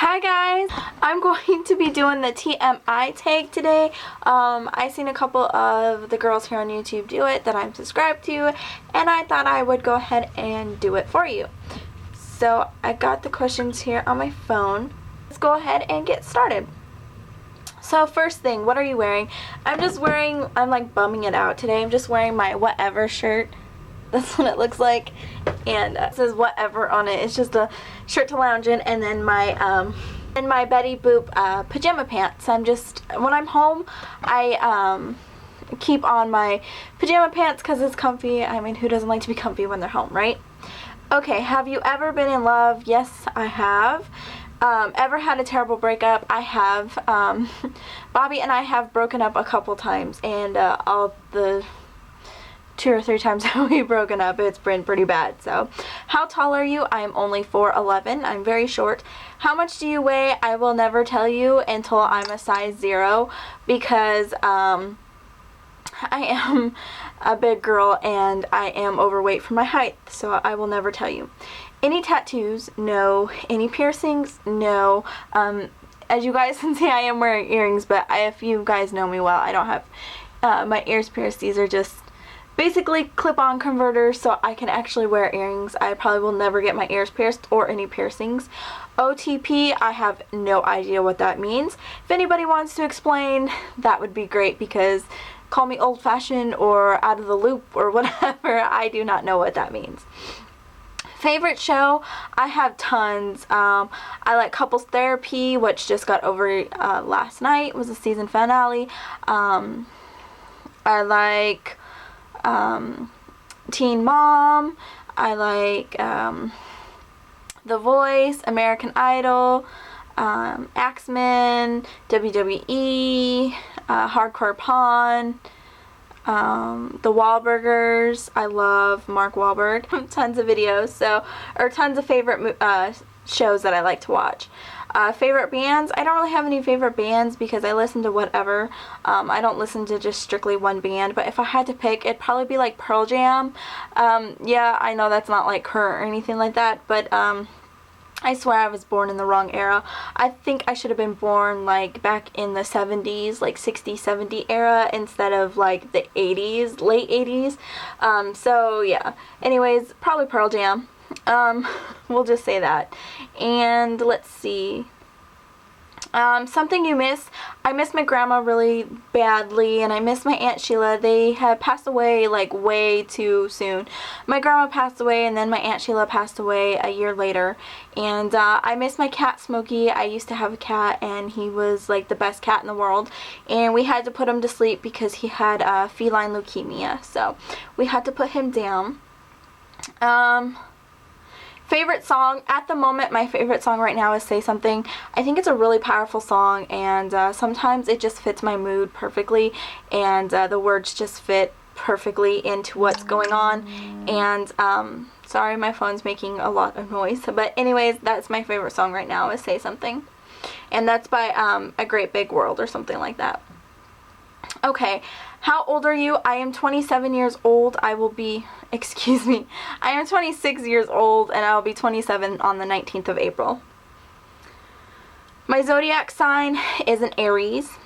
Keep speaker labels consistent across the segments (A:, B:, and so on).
A: Hi guys, I'm going to be doing the TMI tag today. I seen a couple of the girls here on YouTube do it that I'm subscribed to, and I thought I would go ahead and do it for you. So I got the questions here on my phone. Let's go ahead and get started. So first thing, what are you wearing? I'm like bumming it out today. I'm just wearing my whatever shirt. That's what it looks like, and it says whatever on it. It's just a shirt to lounge in, and then my Betty Boop pajama pants. When I'm home, I keep on my pajama pants because it's comfy. I mean, who doesn't like to be comfy when they're home, right? Okay, have you ever been in love? Yes, I have. Ever had a terrible breakup? I have. Bobby and I have broken up a couple times, and all the 2 or 3 times that we've broken up, it's been pretty bad. So, how tall are you? I'm only 4'11". I'm very short. How much do you weigh? I will never tell you until I'm a size 0 because I am a big girl and I am overweight for my height. So I will never tell you. Any tattoos? No. Any piercings? No. As you guys can see, I am wearing earrings, but if you guys know me well, I don't have my ears pierced. These are just basically clip-on converters so I can actually wear earrings. I probably will never get my ears pierced or any piercings. OTP, I have no idea what that means. If anybody wants to explain, that would be great, because call me old-fashioned or out of the loop or whatever. I do not know what that means. Favorite show? I have tons. I like Couples Therapy, which just got over last night. It was the season finale. I like Teen Mom. I like The Voice, American Idol, Axemen, WWE, Hardcore Pawn, The Wahlburgers. I love Mark Wahlberg. Tons of videos, or tons of favorite shows that I like to watch. Favorite bands? I don't really have any favorite bands because I listen to whatever. I don't listen to just strictly one band, but if I had to pick, it'd probably be like Pearl Jam. Yeah, I know that's not like current or anything like that, but I swear I was born in the wrong era. I think I should have been born like back in the 70s, like 60, 70 era, instead of like the 80s, late 80s. So yeah, anyways, probably Pearl Jam. We'll just say that. And let's see. Something you miss. I miss my grandma really badly, and I miss my Aunt Sheila. They had passed away like way too soon. My grandma passed away, and then my Aunt Sheila passed away a year later. And I miss my cat Smokey. I used to have a cat, and he was like the best cat in the world. And we had to put him to sleep because he had feline leukemia. So we had to put him down. Favorite song? At the moment, my favorite song right now is Say Something. I think it's a really powerful song, and sometimes it just fits my mood perfectly, and the words just fit perfectly into what's going on. And sorry, my phone's making a lot of noise, but anyways, that's my favorite song right now is Say Something, and that's by A Great Big World or something like that. Okay, how old are you? I am 27 years old. I am 26 years old, and I'll be 27 on the 19th of April. My zodiac sign is an Aries.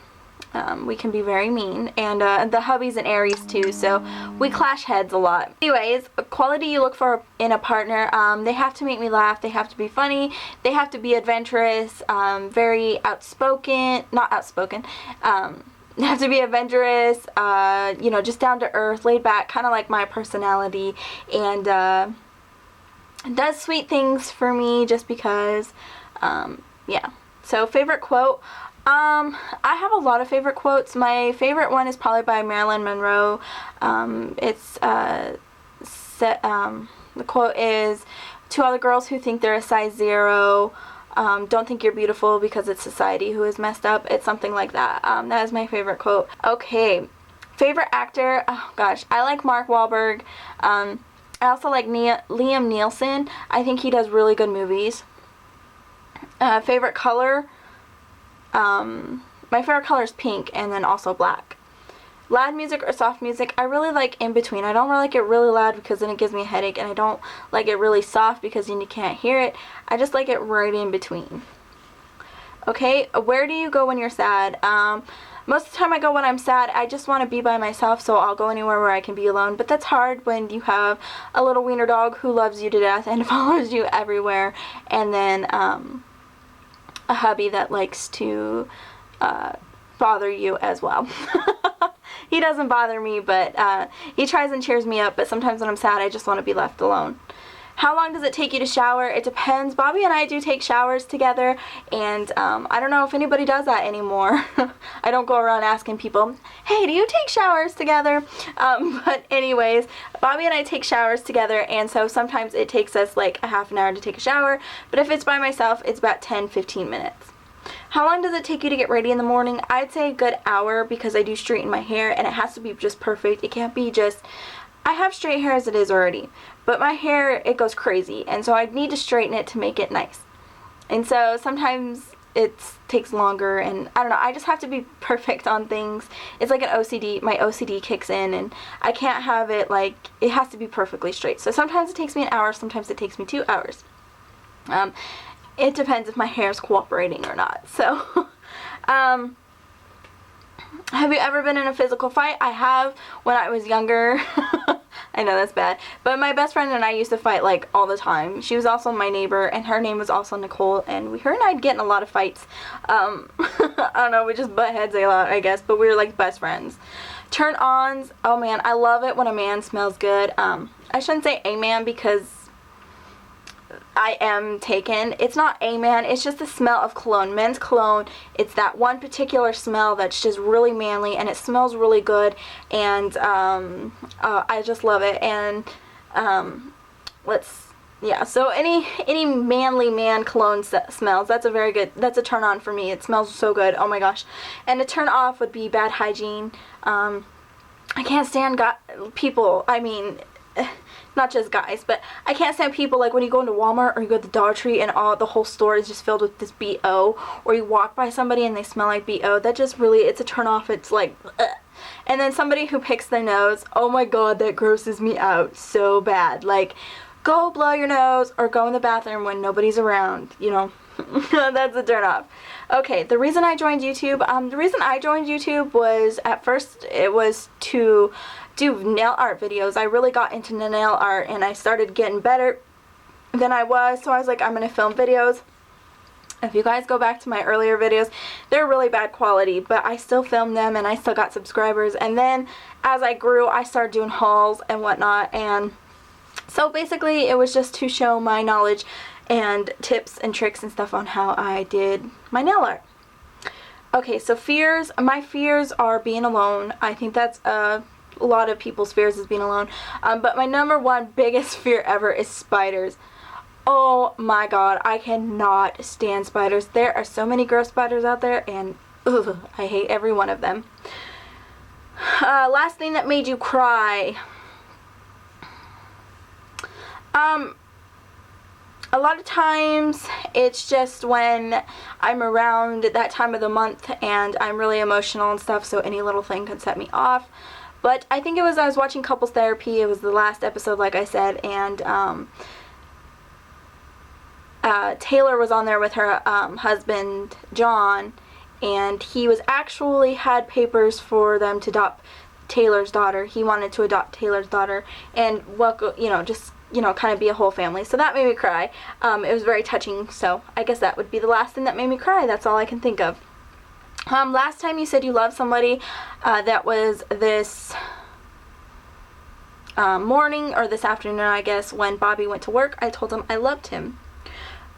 A: We can be very mean, and the hubby's an Aries too, so we clash heads a lot. Anyways, a quality you look for in a partner: they have to make me laugh, they have to be funny, they have to be adventurous, very outspoken, not outspoken, they have to be adventurous, you know, just down to earth, laid back, kind of like my personality, and does sweet things for me just because, yeah. So, favorite quote? I have a lot of favorite quotes. My favorite one is probably by Marilyn Monroe. The quote is, "To all the girls who think they're a size 0, don't think you're beautiful because it's society who is messed up." It's something like that. That is my favorite quote. Okay, favorite actor? Oh gosh, I like Mark Wahlberg. I also like Liam Neeson. I think he does really good movies. Favorite color? My favorite color is pink, and then also black. Loud music or soft music? I really like in between. I don't really like it really loud because then it gives me a headache, and I don't like it really soft because then you can't hear it. I just like it right in between. Okay, where do you go when you're sad? Most of the time I go when I'm sad. I just want to be by myself, so I'll go anywhere where I can be alone. But that's hard when you have a little wiener dog who loves you to death and follows you everywhere, and then a hubby that likes to bother you as well. He doesn't bother me, but he tries and cheers me up, but sometimes when I'm sad I just want to be left alone. How long does it take you to shower? It depends. Bobby and I do take showers together, and I don't know if anybody does that anymore. I don't go around asking people, hey, do you take showers together? But anyways, Bobby and I take showers together, and so sometimes it takes us like a half an hour to take a shower, but if it's by myself, it's about 10-15 minutes. How long does it take you to get ready in the morning? I'd say a good hour, because I do straighten my hair, and it has to be just perfect. It can't be just... I have straight hair as it is already, but my hair, it goes crazy, and so I need to straighten it to make it nice. And so sometimes it takes longer, and I don't know, I just have to be perfect on things. It's like an OCD, my OCD kicks in, and I can't have it like, it has to be perfectly straight. So sometimes it takes me an hour, sometimes it takes me 2 hours. It depends if my hair is cooperating or not. So, have you ever been in a physical fight? I have when I was younger. I know that's bad. But my best friend and I used to fight like all the time. She was also my neighbor, and her name was also Nicole, and her and I'd get in a lot of fights. I don't know, we just butt heads a lot, I guess, but we were like best friends. Turn-ons, oh man, I love it when a man smells good. I shouldn't say a man because I am taken. It's not a man, it's just the smell of cologne. Men's cologne, it's that one particular smell that's just really manly, and it smells really good, and I just love it. And so any manly man cologne smells, that's a turn on for me. It smells so good, oh my gosh. And a turn off would be bad hygiene. I can't stand people, I mean, not just guys, but I can't stand people like when you go into Walmart or you go to the Dollar Tree and the whole store is just filled with this BO, or you walk by somebody and they smell like BO. That just really, it's a turn off. It's like, ugh. And then somebody who picks their nose, oh my god, that grosses me out so bad. Like, go blow your nose or go in the bathroom when nobody's around, you know. That's a turn off. Okay, the reason I joined YouTube, was, at first, it was to do nail art videos. I really got into nail art, and I started getting better than I was, so I was like, I'm gonna film videos. If you guys go back to my earlier videos, they're really bad quality, but I still filmed them, and I still got subscribers. And then, as I grew, I started doing hauls and whatnot, and so basically, it was just to show my knowledge and tips and tricks and stuff on how I did my nail art. Okay, so fears. My fears are being alone. I think that's a lot of people's fears is being alone. But my number one biggest fear ever is spiders. Oh my god, I cannot stand spiders. There are so many gross spiders out there, and ugh, I hate every one of them. Last thing that made you cry. A lot of times it's just when I'm around that time of the month and I'm really emotional and stuff, so any little thing could set me off. But I think it was I was watching Couples Therapy. It was the last episode, like I said, and Taylor was on there with her husband, John, and he was actually had papers for them to adopt Taylor's daughter. He wanted to adopt Taylor's daughter and welcome, just kind of be a whole family. So that made me cry. It was very touching, so I guess that would be the last thing that made me cry. That's all I can think of. Last time you said you loved somebody, that was this morning or this afternoon, I guess, when Bobby went to work. I told him I loved him.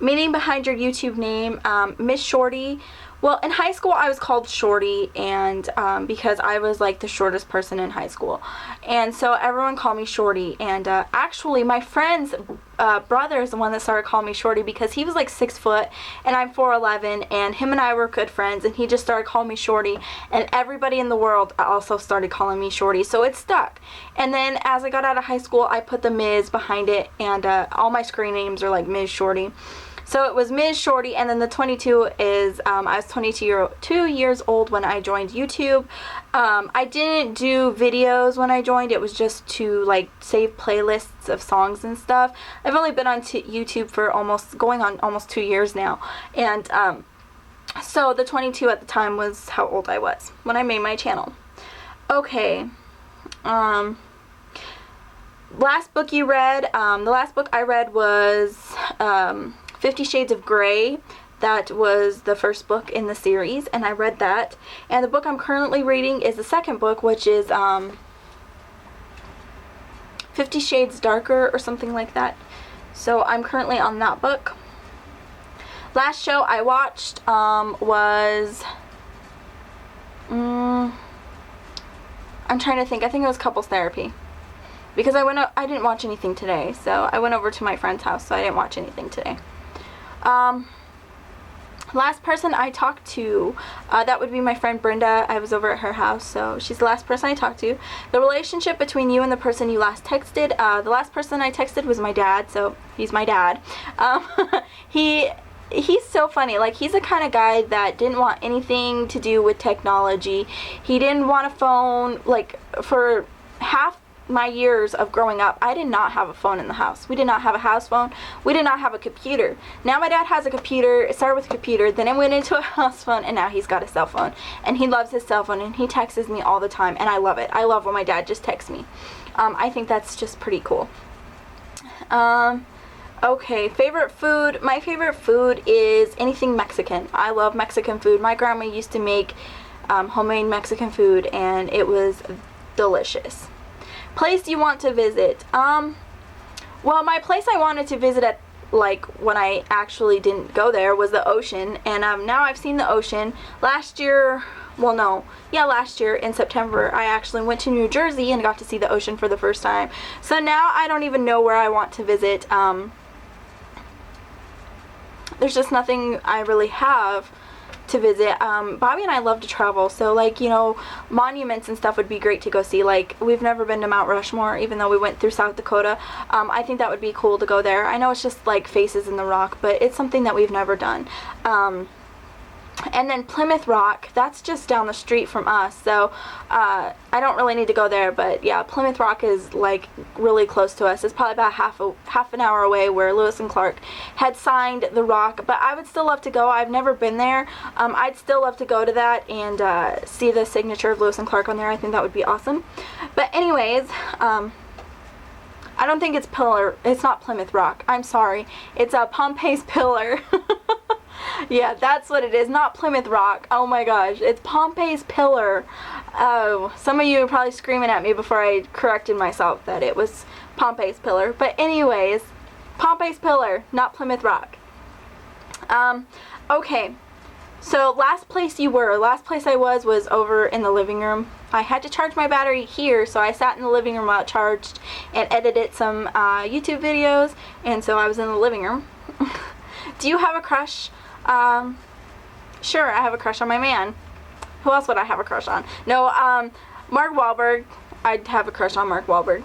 A: Meaning behind your YouTube name, Miss Shorty. Well, in high school I was called Shorty, and because I was like the shortest person in high school, and so everyone called me Shorty. And actually my friend's brother is the one that started calling me Shorty, because he was like 6 foot and I'm 4'11", and him and I were good friends, and he just started calling me Shorty, and everybody in the world also started calling me Shorty, so it stuck. And then as I got out of high school, I put the Ms. behind it, and all my screen names are like Ms. Shorty. So it was Ms. Shorty, and then the 22 is, I was 22 years old when I joined YouTube. I didn't do videos when I joined. It was just to like save playlists of songs and stuff. I've only been on YouTube for going on almost 2 years now, and So the 22 at the time was how old I was when I made my channel. Okay. Last book you read, the last book I read was 50 Shades of Grey. That was the first book in the series, and I read that. And the book I'm currently reading is the second book, which is 50 Shades Darker or something like that. So I'm currently on that book. Last show I watched was I'm trying to think. I think it was Couples Therapy, because I didn't watch anything today, so I went over to my friend's house, so I didn't watch anything today. Last person I talked to, that would be my friend Brenda. I was over at her house, so she's the last person I talked to. The relationship between you and the person you last texted, the last person I texted was my dad, so he's my dad. He's so funny. Like, he's the kind of guy that didn't want anything to do with technology. He didn't want a phone. Like, for half my years of growing up, I did not have a phone in the house. We did not have a house phone. We did not have a computer. Now my dad has a computer. It started with a computer, then it went into a house phone, and now he's got a cell phone. And he loves his cell phone, and he texts me all the time, and I love it. I love when my dad just texts me. I think that's just pretty cool. Okay, favorite food. My favorite food is anything Mexican. I love Mexican food. My grandma used to make homemade Mexican food, and it was delicious. Place you want to visit. Well, my place I wanted to visit at, like, when I actually didn't go there, was the ocean, and now I've seen the ocean. Last year in September, I actually went to New Jersey and got to see the ocean for the first time. So now I don't even know where I want to visit. There's just nothing I really have to visit. Bobby and I love to travel, so, like, you know, monuments and stuff would be great to go see. Like, we've never been to Mount Rushmore, even though we went through South Dakota. I think that would be cool to go there. I know it's just like faces in the rock, but it's something that we've never done. And then Plymouth Rock, that's just down the street from us, so I don't really need to go there, but yeah, Plymouth Rock is, like, really close to us. It's probably about half an hour away, where Lewis and Clark had signed the rock, but I would still love to go. I've never been there. I'd still love to go to that and see the signature of Lewis and Clark on there. I think that would be awesome. But anyways, I don't think it's not Plymouth Rock. I'm sorry. It's Pompey's Pillar. Yeah, that's what it is. Not Plymouth Rock. Oh my gosh. It's Pompey's Pillar. Oh, some of you are probably screaming at me before I corrected myself that it was Pompey's Pillar. But anyways, Pompey's Pillar, not Plymouth Rock. Okay. So last place I was over in the living room. I had to charge my battery here, so I sat in the living room while it charged and edited some YouTube videos, and so I was in the living room. Do you have a crush? Sure, I have a crush on my man. Who else would I have a crush on? No, Mark Wahlberg. I'd have a crush on Mark Wahlberg.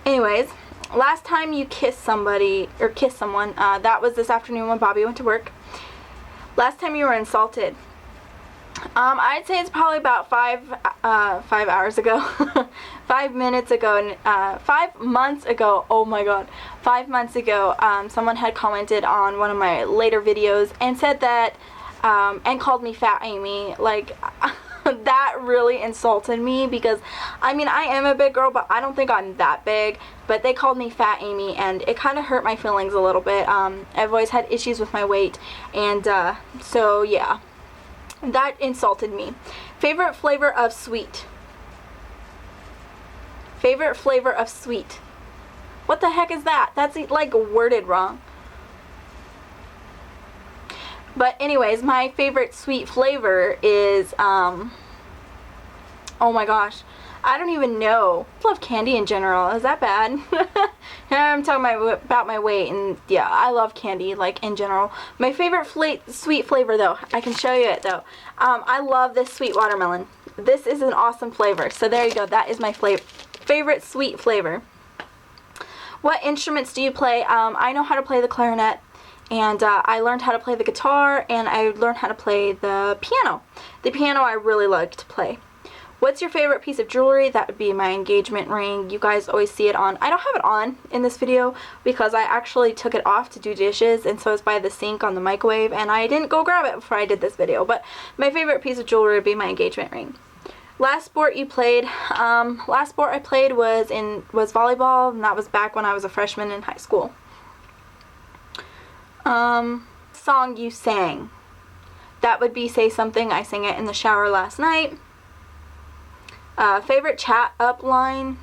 A: Anyways, last time you kissed somebody, or kissed someone, that was this afternoon when Bobby went to work. Last time you were insulted. I'd say it's probably about 5 hours ago. 5 minutes ago, 5 months ago, oh my god, 5 months ago, someone had commented on one of my later videos and said that, and called me Fat Amy. Like, that really insulted me, because, I mean, I am a big girl, but I don't think I'm that big, but they called me Fat Amy, and it kind of hurt my feelings a little bit. I've always had issues with my weight, and, so, yeah. That insulted me. Favorite flavor of sweet. Favorite flavor of sweet. What the heck is that? That's, like, worded wrong. But anyways, my favorite sweet flavor is, oh my gosh, I don't even know. I love candy in general. Is that bad? I'm talking about my weight, and yeah, I love candy, like, in general. My favorite sweet flavor, though, I can show you it, though. I love this sweet watermelon. This is an awesome flavor. So there you go. That is my favorite sweet flavor. What instruments do you play? I know how to play the clarinet, and I learned how to play the guitar, and I learned how to play the piano. The piano I really like to play. What's your favorite piece of jewelry? That would be my engagement ring. You guys always see it on. I don't have it on in this video because I actually took it off to do dishes, and so it's by the sink on the microwave, and I didn't go grab it before I did this video. But my favorite piece of jewelry would be my engagement ring. Last sport you played? Last sport I played was volleyball, and that was back when I was a freshman in high school. Song you sang? That would be Say Something. I sang it in the shower last night. Favorite chat up line?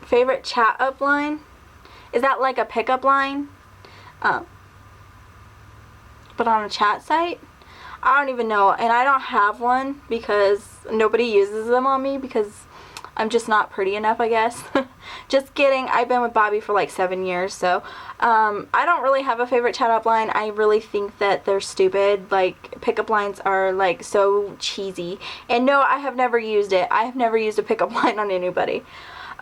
A: Favorite chat up line? Is that like a pickup line? But on a chat site? I don't even know, and I don't have one because nobody uses them on me because I'm just not pretty enough, I guess. Just kidding. I've been with Bobby for like 7 years, so I don't really have a favorite chat up line. I really think that they're stupid. Like, pickup lines are like so cheesy. And no, I have never used it. I have never used a pickup line on anybody.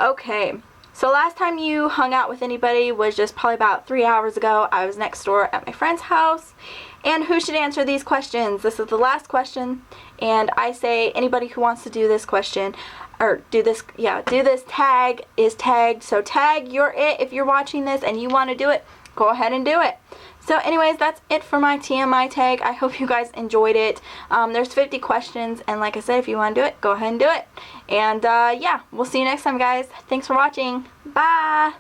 A: Okay, so last time you hung out with anybody was just probably about 3 hours ago. I was next door at my friend's house. And who should answer these questions? This is the last question, and I say anybody who wants to do this question, or do this tag is tagged. So tag you're it if you're watching this and you want to do it, go ahead and do it. So anyways, that's it for my TMI tag. I hope you guys enjoyed it. There's 50 questions, and like I said, if you want to do it, go ahead and do it. And yeah, we'll see you next time, guys. Thanks for watching. Bye!